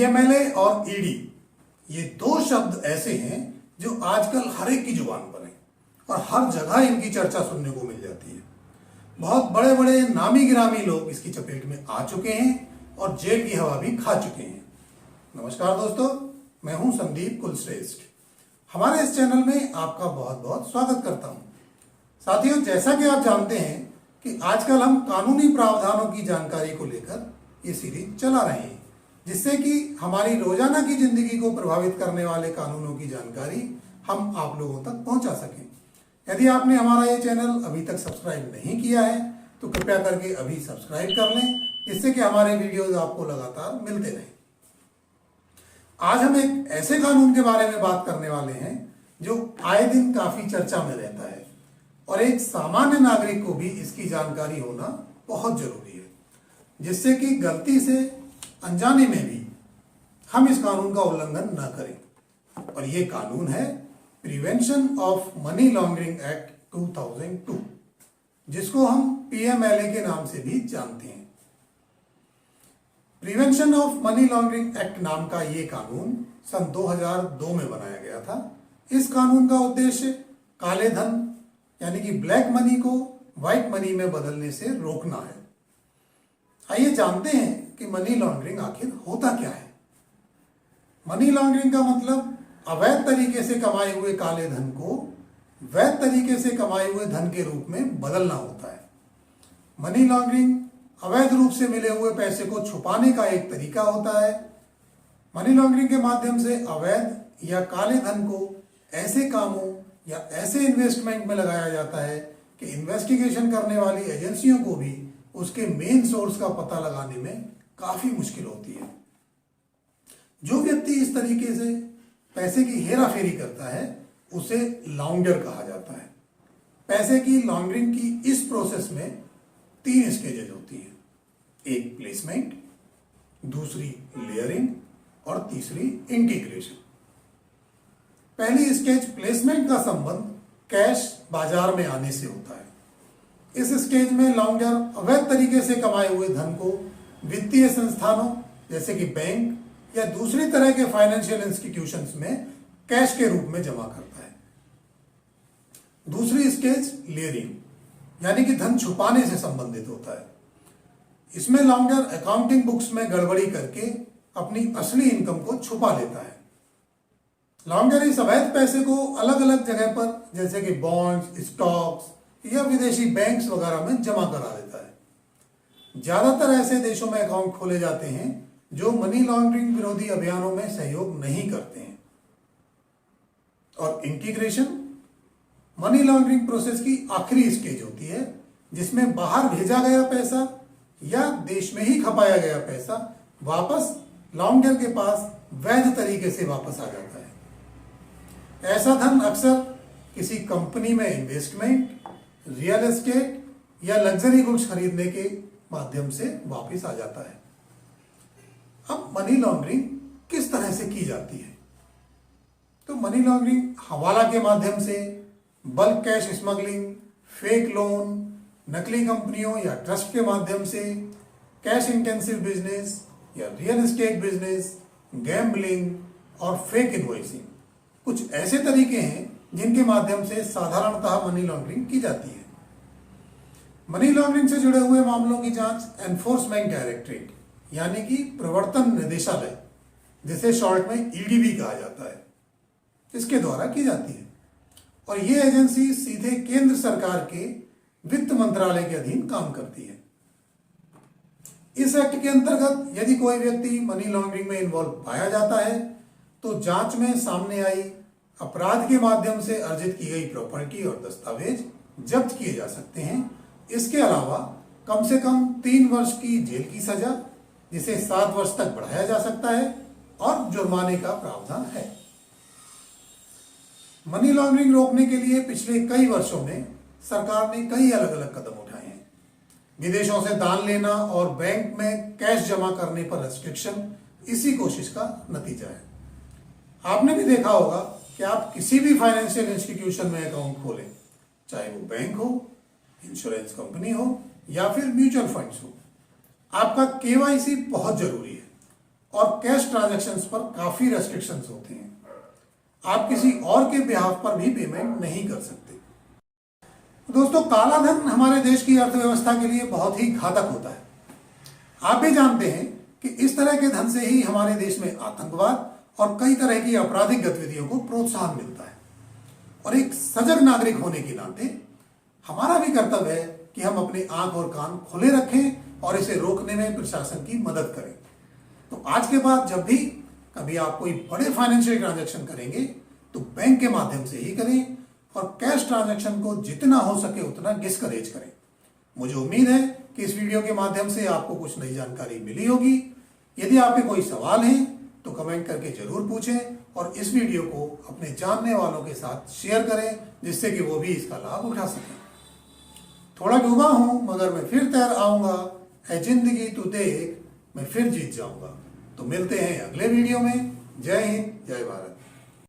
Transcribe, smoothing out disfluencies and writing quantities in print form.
PMLA और ED ये दो शब्द ऐसे हैं जो आजकल हर एक की जुबान पर हैं और हर जगह इनकी चर्चा सुनने को मिल जाती है। बहुत बड़े बड़े नामी गिरामी लोग इसकी चपेट में आ चुके हैं और जेल की हवा भी खा चुके हैं। नमस्कार दोस्तों, मैं हूं संदीप कुलश्रेष्ठ। हमारे इस चैनल में आपका बहुत बहुत स्वागत करता हूं। साथियों, जैसा कि आप जानते हैं कि आजकल हम कानूनी प्रावधानों की जानकारी को लेकर ये सीरीज चला रहे हैं, जिससे कि हमारी रोजाना की जिंदगी को प्रभावित करने वाले कानूनों की जानकारी हम आप लोगों तक पहुंचा सकें। यदि आपने हमारा ये चैनल अभी तक सब्सक्राइब नहीं किया है तो कृपया करके अभी सब्सक्राइब कर लें, जिससे कि हमारे वीडियोज आपको लगातार मिलते रहें। आज हम एक ऐसे कानून के बारे में बात करने वाले हैं जो आए दिन काफी चर्चा में रहता है और एक सामान्य नागरिक को भी इसकी जानकारी होना बहुत जरूरी है, जिससे कि गलती से अनजाने में भी हम इस कानून का उल्लंघन न करें। और ये कानून है prevention of money laundering act 2002, जिसको हम पीएमएलए के नाम से भी जानते हैं। Prevention of money laundering act नाम का ये कानून सन 2002 में बनाया गया था। इस कानून का उद्देश्य काले धन यानी कि ब्लैक मनी को व्हाइट मनी में बदलने से रोकना है। आइए जानते हैं कि मनी लॉन्ड्रिंग आखिर होता क्या है। मनी लॉन्ड्रिंग का मतलब अवैध तरीके से कमाए हुए काले धन को वैध तरीके से कमाए हुए धन के रूप में बदलना होता है। मनी लॉन्ड्रिंग अवैध रूप से मिले हुए पैसे को छुपाने का एक तरीका होता है। मनी लॉन्ड्रिंग के माध्यम से अवैध या काले धन को ऐसे कामों या ऐसे इन्वेस्टमेंट में लगाया जाता है कि इन्वेस्टिगेशन करने वाली एजेंसियों को भी उसके मेन सोर्स का पता लगाने में काफी मुश्किल होती है। जो व्यक्ति इस तरीके से पैसे की हेराफेरी करता है उसे लॉन्डर कहा जाता है। पैसे की लॉन्ड्रिंग की इस प्रोसेस में 3 स्टेजेस होती है। एक प्लेसमेंट, दूसरी लेयरिंग और तीसरी इंटीग्रेशन। पहली स्टेज प्लेसमेंट का संबंध कैश बाजार में आने से होता है। इस स्टेज में लॉन्डर अवैध तरीके से कमाए हुए धन को वित्तीय संस्थानों जैसे कि बैंक या दूसरी तरह के फाइनेंशियल इंस्टीट्यूशंस में कैश के रूप में जमा करता है। दूसरी स्टेज लेयरिंग यानी कि धन छुपाने से संबंधित होता है। इसमें लॉन्डर अकाउंटिंग बुक्स में गड़बड़ी करके अपनी असली इनकम को छुपा लेता है। लॉन्डर इस अवैध पैसे को अलग अलग जगह पर जैसे कि बॉन्ड्स, स्टॉक्स या विदेशी बैंक्स वगैरह में जमा करा देता है। ज्यादातर ऐसे देशों में अकाउंट खोले जाते हैं जो मनी लॉन्ड्रिंग विरोधी अभियानों में सहयोग नहीं करते हैं। और इंटीग्रेशन मनी लॉन्ड्रिंग प्रोसेस की आखिरी स्टेज होती है, जिसमें बाहर भेजा गया पैसा या देश में ही खपाया गया पैसा वापस लॉन्डर के पास वैध तरीके से वापस आ जाता है। ऐसा धन अक्सर किसी कंपनी में इन्वेस्टमेंट, रियल एस्टेट या लग्जरी गुड्स खरीदने के माध्यम से वापस आ जाता है। अब मनी लॉन्ड्रिंग किस तरह से की जाती है? तो मनी लॉन्ड्रिंग हवाला के माध्यम से, bulk cash smuggling, fake loan, नकली कंपनियों या ट्रस्ट के माध्यम से, कैश इंटेंसिव बिजनेस या रियल एस्टेट बिजनेस, गैम्बलिंग और फेक इनवॉइसिंग कुछ ऐसे तरीके हैं जिनके माध्यम से साधारणतः मनी लॉन्ड्रिंग की जाती है। मनी लॉन्ड्रिंग से जुड़े हुए मामलों की जांच एनफोर्समेंट डायरेक्टरेट यानी कि प्रवर्तन निदेशालय, जिसे शॉर्ट में ईडी भी कहा जाता है, इसके द्वारा की जाती है। और ये एजेंसी सीधे केंद्र सरकार के वित्त मंत्रालय के अधीन काम करती है। इस एक्ट के अंतर्गत यदि कोई व्यक्ति मनी लॉन्ड्रिंग में इन्वॉल्व पाया जाता है तो जांच में सामने आई अपराध के माध्यम से अर्जित की गई प्रॉपर्टी और दस्तावेज जब्त किए जा सकते हैं। इसके अलावा कम से कम 3 वर्ष की जेल की सजा, जिसे 7 वर्ष तक बढ़ाया जा सकता है, और जुर्माने का प्रावधान है। मनी लॉन्ड्रिंग रोकने के लिए पिछले कई वर्षों में सरकार ने कई अलग अलग कदम उठाए हैं। विदेशों से दान लेना और बैंक में कैश जमा करने पर रेस्ट्रिक्शन इसी कोशिश का नतीजा है। आपने भी देखा होगा कि आप किसी भी फाइनेंशियल इंस्टीट्यूशन में अकाउंट खोलें, चाहे वो बैंक हो, इंश्योरेंस कंपनी हो या फिर म्यूचुअल फंड्स हो, आपका केवाईसी बहुत जरूरी है। और कैश ट्रांजैक्शंस पर काफी रेस्ट्रिक्शंस होते हैं। आप किसी और के बिहाफ पर भी पेमेंट नहीं कर सकते। दोस्तों, काला धन हमारे देश की अर्थव्यवस्था के लिए बहुत ही घातक होता है। आप भी जानते हैं कि इस तरह के धन से ही हमारे देश में आतंकवाद और कई तरह की आपराधिक गतिविधियों को प्रोत्साहन मिलता है। और एक सजग नागरिक होने के नाते हमारा भी कर्तव्य है कि हम अपनी आंख और कान खुले रखें और इसे रोकने में प्रशासन की मदद करें। तो आज के बाद जब भी कभी आप कोई बड़े फाइनेंशियल ट्रांजैक्शन करेंगे तो बैंक के माध्यम से ही करें और कैश ट्रांजैक्शन को जितना हो सके उतना डिस्करेज करें। मुझे उम्मीद है कि इस वीडियो के माध्यम से आपको कुछ नई जानकारी मिली होगी। यदि आपके कोई सवाल हैं तो कमेंट करके जरूर पूछें और इस वीडियो को अपने जानने वालों के साथ शेयर करें जिससे कि वो भी इसका लाभ उठा सकें। थोड़ा डूबा हूं मगर मैं फिर तैर आऊंगा, है जिंदगी तू देख मैं फिर जीत जाऊंगा। तो मिलते हैं अगले वीडियो में। जय हिंद, जय भारत।